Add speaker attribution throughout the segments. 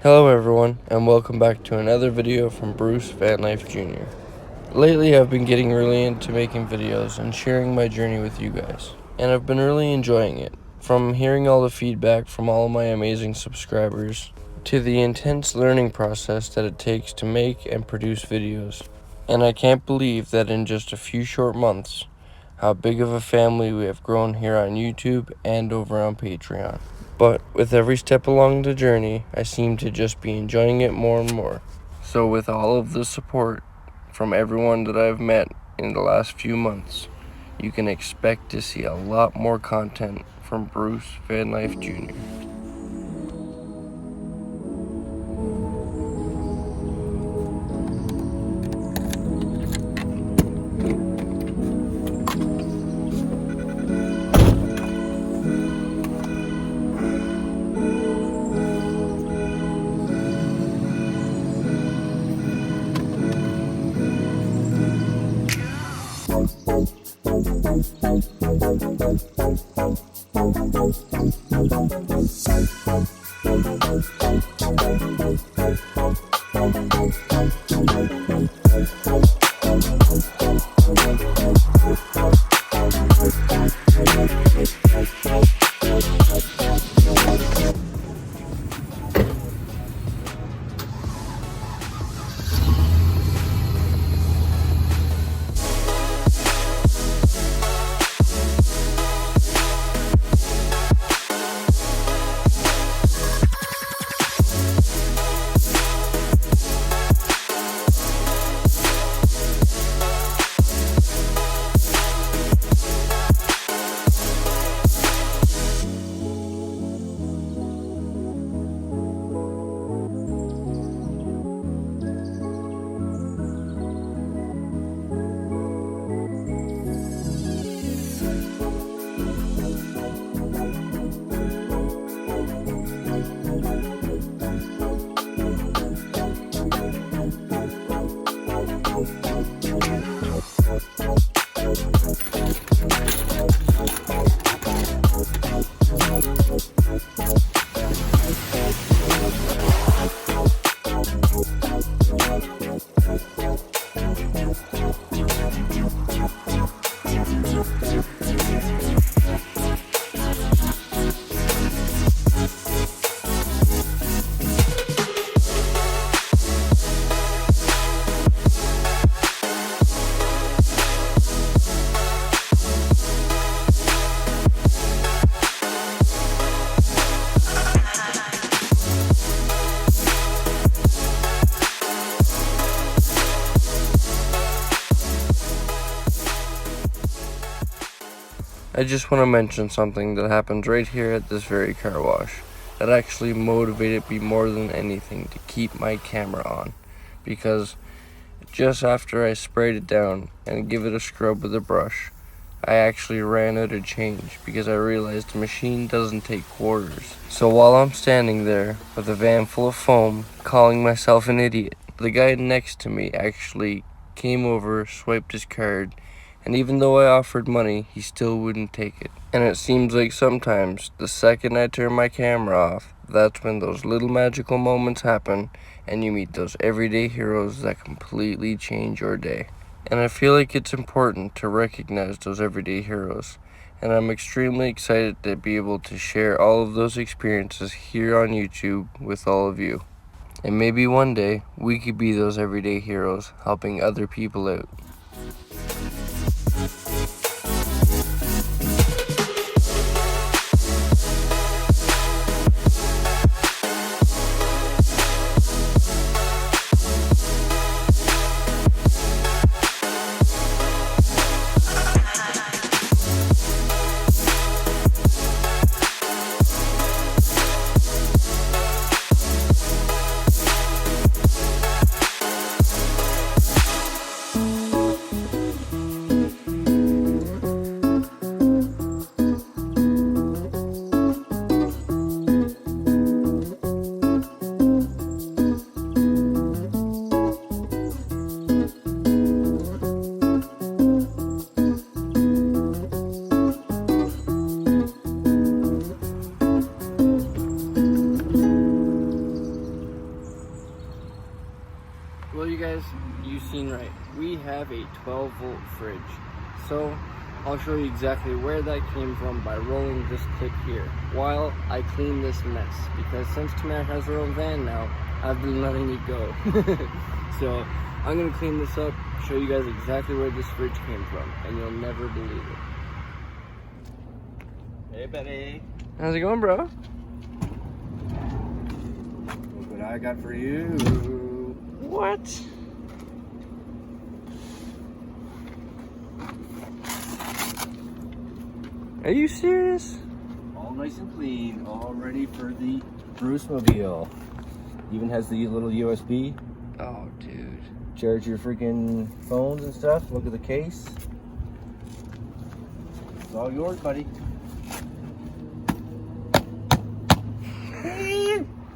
Speaker 1: Hello everyone, and welcome back to another video from Bruce Vanlife Jr. Lately I've been getting really into making videos and sharing my journey with you guys, and I've been really enjoying it. From hearing all the feedback from all of my amazing subscribers, to the intense learning process that it takes to make and produce videos. And I can't believe that in just a few short months, how big of a family we have grown here on YouTube and over on Patreon. But with every step along the journey, I seem to just be enjoying it more and more. So with all of the support from everyone that I've met in the last few months, you can expect to see a lot more content from Bruce Vanlife Jr. I just want to mention something that happens right here at this very car wash that actually motivated me more than anything to keep my camera on, because just after I sprayed it down and give it a scrub with a brush, I actually ran out of change because I realized the machine doesn't take quarters. So while I'm standing there with a van full of foam, calling myself an idiot, the guy next to me actually came over, swiped his card, and even though I offered money, he still wouldn't take it. And it seems like sometimes, the second I turn my camera off, that's when those little magical moments happen, and you meet those everyday heroes that completely change your day. And I feel like it's important to recognize those everyday heroes, and I'm extremely excited to be able to share all of those experiences here on YouTube with all of you. And maybe one day, we could be those everyday heroes helping other people out. So you guys, you've seen right. We have a 12-volt fridge. So I'll show you exactly where that came from by rolling this clip here while I clean this mess. Because since Tamara has her own van now, I've been letting it go. So I'm gonna clean this up, show you guys exactly where this fridge came from, and you'll never believe it.
Speaker 2: Hey, buddy.
Speaker 1: How's it going, bro?
Speaker 2: Look what I got for you.
Speaker 1: What? Are you serious?
Speaker 2: All nice and clean, all ready for the Bruce Mobile. Even has the little USB.
Speaker 1: Oh, dude.
Speaker 2: Charge your freaking phones and stuff. Look at the case. It's all yours, buddy.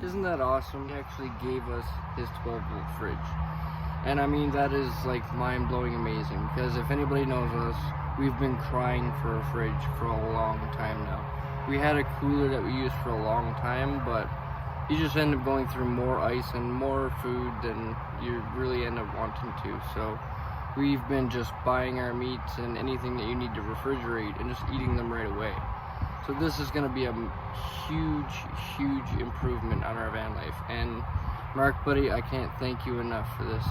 Speaker 1: Isn't that awesome? He actually gave us his 12-volt fridge. And I mean, that is like mind-blowing amazing, because if anybody knows us, we've been crying for a fridge for a long time now. We had a cooler that we used for a long time, but you just end up going through more ice and more food than you really end up wanting to. So we've been just buying our meats and anything that you need to refrigerate and just eating them right away. So this is going to be a huge improvement on our van life. And Mark, buddy, I can't thank you enough for this.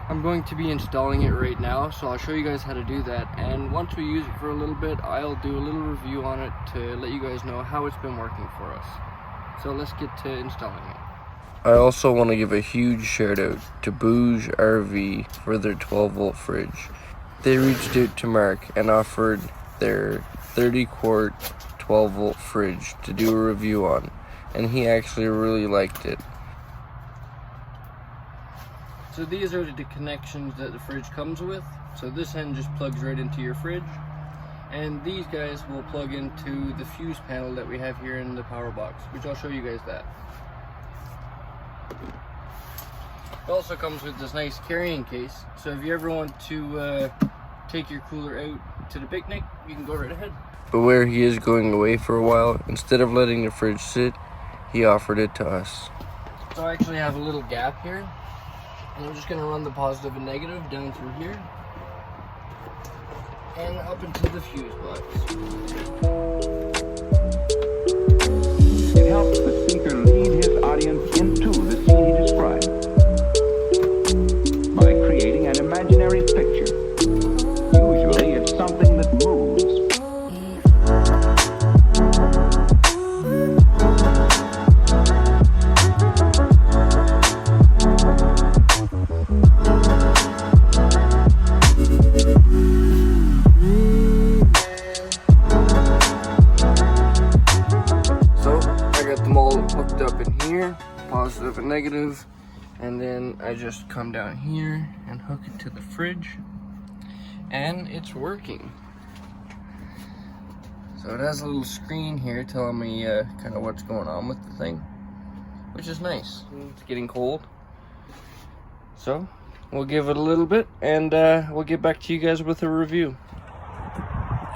Speaker 1: I'm going to be installing it right now, so I'll show you guys how to do that. And once we use it for a little bit, I'll do a little review on it to let you guys know how it's been working for us. So let's get to installing it. I also want to give a huge shout out to Bouge RV for their 12-volt fridge. They reached out to Mark and offered their 30-quart 12-volt fridge to do a review on, and he actually really liked it. So these are the connections that the fridge comes with. So this end just plugs right into your fridge, and these guys will plug into the fuse panel that we have here in the power box, which I'll show you guys that. It also comes with this nice carrying case, so if you ever want to take your cooler out to the picnic, you can go right ahead. But where he is going away for a while, instead of letting the fridge sit, he offered it to us. So I actually have a little gap here, and I'm just going to run the positive and negative down through here and up into the fuse box.
Speaker 3: It helps the speaker lead his audience into the scene he described by creating an imaginary picture. Usually it's something that moves.
Speaker 1: Positive and negative, and then I just come down here and hook it to the fridge, and it's working. So it has a little screen here telling me kind of what's going on with the thing, which is nice. It's getting cold, so we'll give it a little bit, and we'll get back to you guys with a review.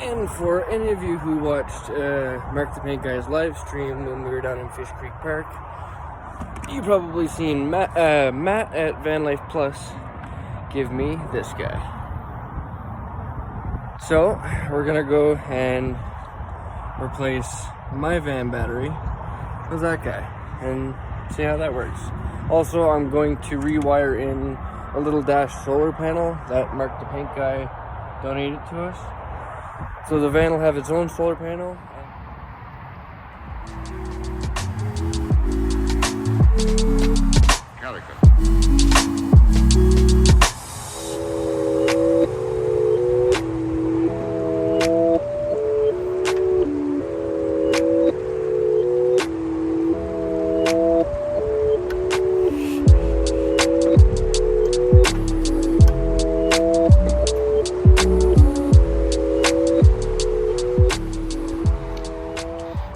Speaker 1: And for any of you who watched Mark the Paint Guy's live stream when we were down in Fish Creek Park, you probably seen Matt at Vanlife Plus give me this guy. So we're gonna go and replace my van battery with that guy and see how that works. Also, I'm going to rewire in a little dash solar panel that Mark the Paint Guy donated to us. So the van will have its own solar panel.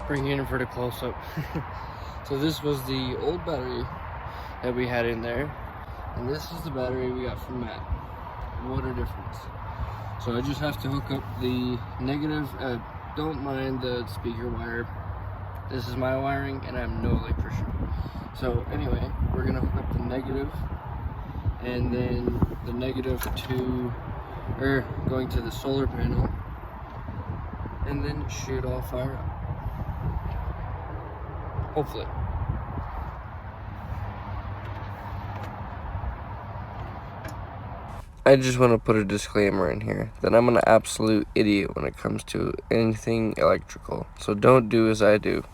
Speaker 1: Bringing in for the close-up. So this was the old battery that we had in there, and this is the battery we got from Matt. What a difference. So I just have to hook up the negative, don't mind the speaker wire, This is my wiring, and I have no electrician. So anyway, we're gonna hook up the negative, and then the negative to, or going to the solar panel, and then it should all fire up. Hopefully. I just want to put a disclaimer in here that I'm an absolute idiot when it comes to anything electrical. So don't do as I do.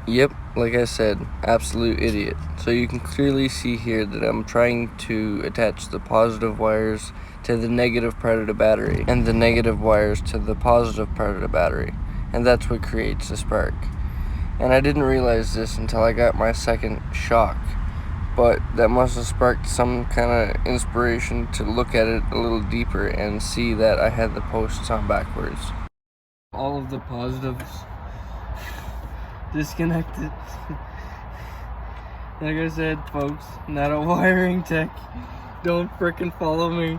Speaker 1: Yep, like I said, absolute idiot. So you can clearly see here that I'm trying to attach the positive wires to the negative part of the battery and the negative wires to the positive part of the battery, and that's what creates the spark. And I didn't realize this until I got my second shock, but that must have sparked some kind of inspiration to look at it a little deeper and see that I had the posts on backwards. All of the positives disconnected. Like I said, folks, not a wiring tech. Don't frickin' follow me.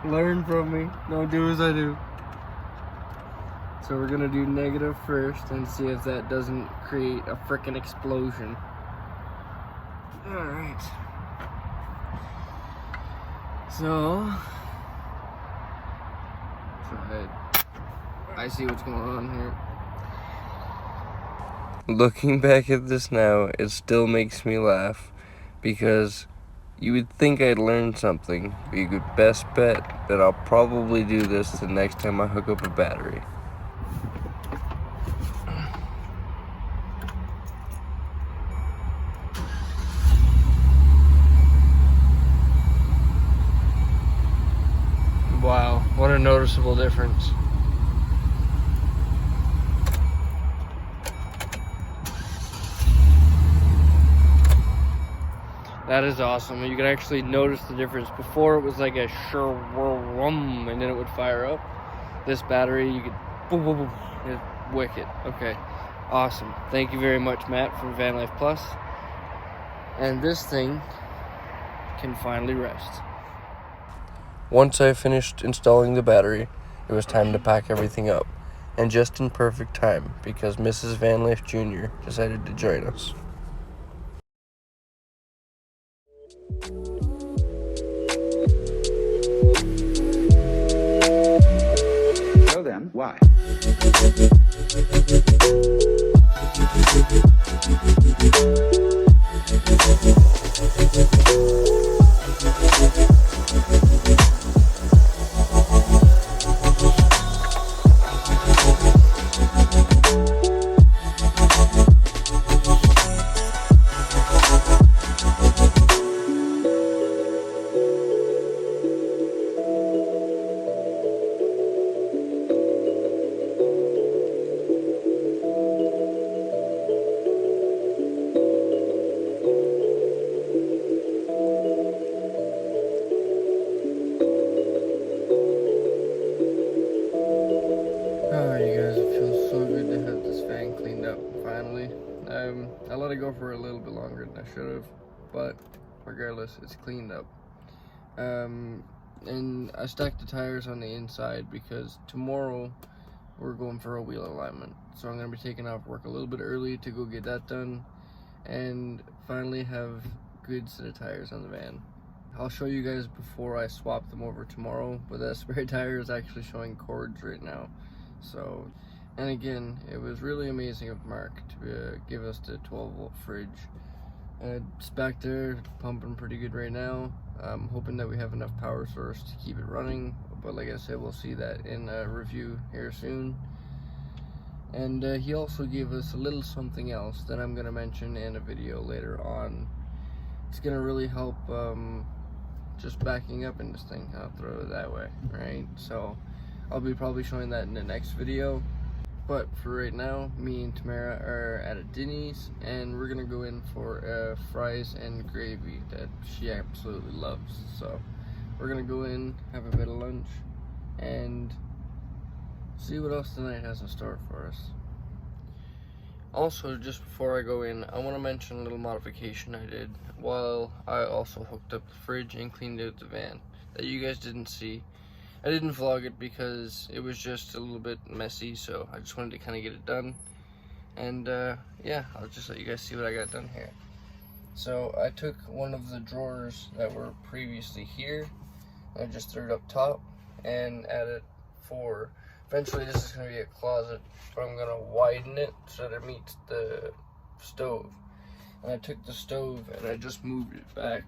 Speaker 1: Learn from me. Don't do as I do. So we're gonna do negative first and see if that doesn't create a frickin' explosion. Alright. So try it. I see what's going on here. Looking back at this now, it still makes me laugh, because you would think I'd learned something, but you could best bet that I'll probably do this the next time I hook up a battery. Wow, what a noticeable difference. That is awesome. You can actually notice the difference. Before it was like a shrum, and then it would fire up. This battery, you could boom, boom, boom. It's wicked. Okay, awesome. Thank you very much, Matt, from Vanlife Plus. And this thing can finally rest. Once I finished installing the battery, it was time to pack everything up. And just in perfect time, because Mrs. Vanlife Jr. decided to join us.
Speaker 3: So then, why?
Speaker 1: I let it go for a little bit longer than I should have, but regardless, it's cleaned up. And I stacked the tires on the inside because tomorrow we're going for a wheel alignment. So I'm going to be taking off work a little bit early to go get that done and finally have good set of tires on the van. I'll show you guys before I swap them over tomorrow, but that spare tire is actually showing cords right now. So, and again, it was really amazing of Mark to give us the 12-volt fridge. It's back there pumping pretty good right now. I'm hoping that we have enough power source to keep it running, but like I said, we'll see that in a review here soon. And he also gave us a little something else that I'm going to mention in a video later on. It's going to really help just backing up in this thing, I'll throw it that way, right? So I'll be probably showing that in the next video. But for right now, me and Tamara are at a Denny's, and we're gonna go in for fries and gravy that she absolutely loves. So we're gonna go in, have a bit of lunch, and see what else the night has in store for us. Also, just before I go in, I want to mention a little modification I did while I also hooked up the fridge and cleaned out the van that you guys didn't see. I didn't vlog it because it was just a little bit messy, so I just wanted to kind of get it done. And yeah, I'll just let you guys see what I got done here. So I took one of the drawers that were previously here, and I just threw it up top and added four. Eventually this is going to be a closet, but I'm going to widen it so that it meets the stove. And I took the stove and I just moved it back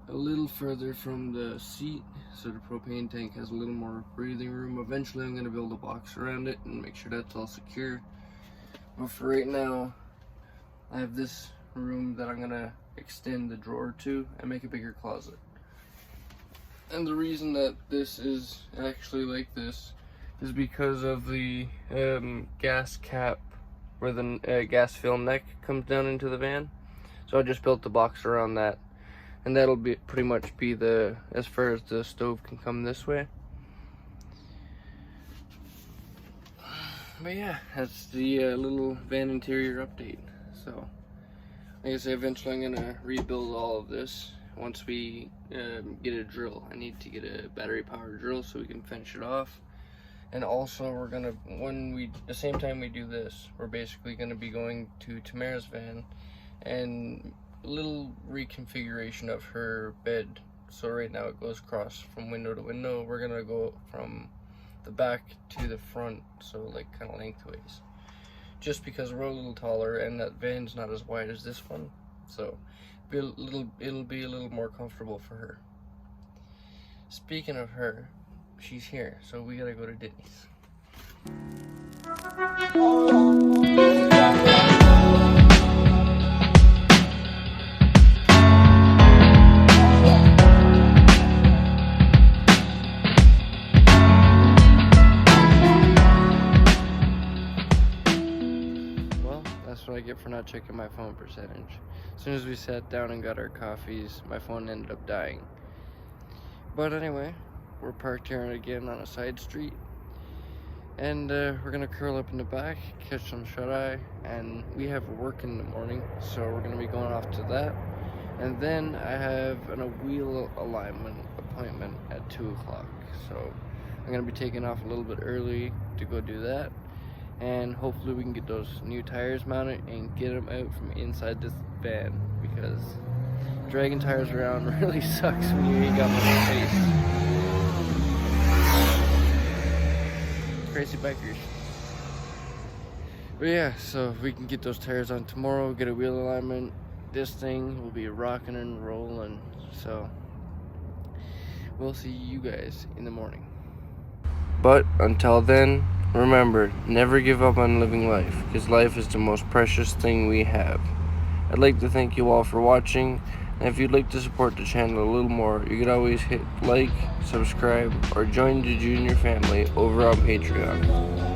Speaker 1: a little further from the seat so the propane tank has a little more breathing room. Eventually I'm going to build a box around it and make sure that's all secure. But for right now, I have this room that I'm going to extend the drawer to and make a bigger closet. And the reason that this is actually like this is because of the gas cap where the gas fill neck comes down into the van. So I just built the box around that. And that'll be pretty much be the, as far as the stove can come this way. But yeah, that's the little van interior update. So, like I say, eventually I'm gonna rebuild all of this once we get a drill. I need to get a battery powered drill so we can finish it off. And also we're gonna, the same time we do this, we're basically gonna be going to Tamara's van and a little reconfiguration of her bed. So right now it goes across from window to window. We're gonna go from the back to the front, so like kind of lengthways, just because we're a little taller and that van's not as wide as this one, so it'll be a little more comfortable for her. Speaking of her, she's here, so we gotta go to Denny's. That's what I get for not checking my phone percentage. As soon as we sat down and got our coffees, my phone ended up dying. But anyway, we're parked here again on a side street, and we're gonna curl up in the back, catch some shut-eye, and we have work in the morning, so we're gonna be going off to that. And then I have a wheel alignment appointment at 2 o'clock, so I'm gonna be taking off a little bit early to go do that. And hopefully we can get those new tires mounted and get them out from inside this van, because dragging tires around really sucks when you ain't got much space. Crazy bikers. But yeah, so if we can get those tires on tomorrow, get a wheel alignment, this thing will be rocking and rolling. So we'll see you guys in the morning. But until then, remember, never give up on living life, because life is the most precious thing we have. I'd like to thank you all for watching, and if you'd like to support the channel a little more, you could always hit like, subscribe, or join the junior family over on Patreon.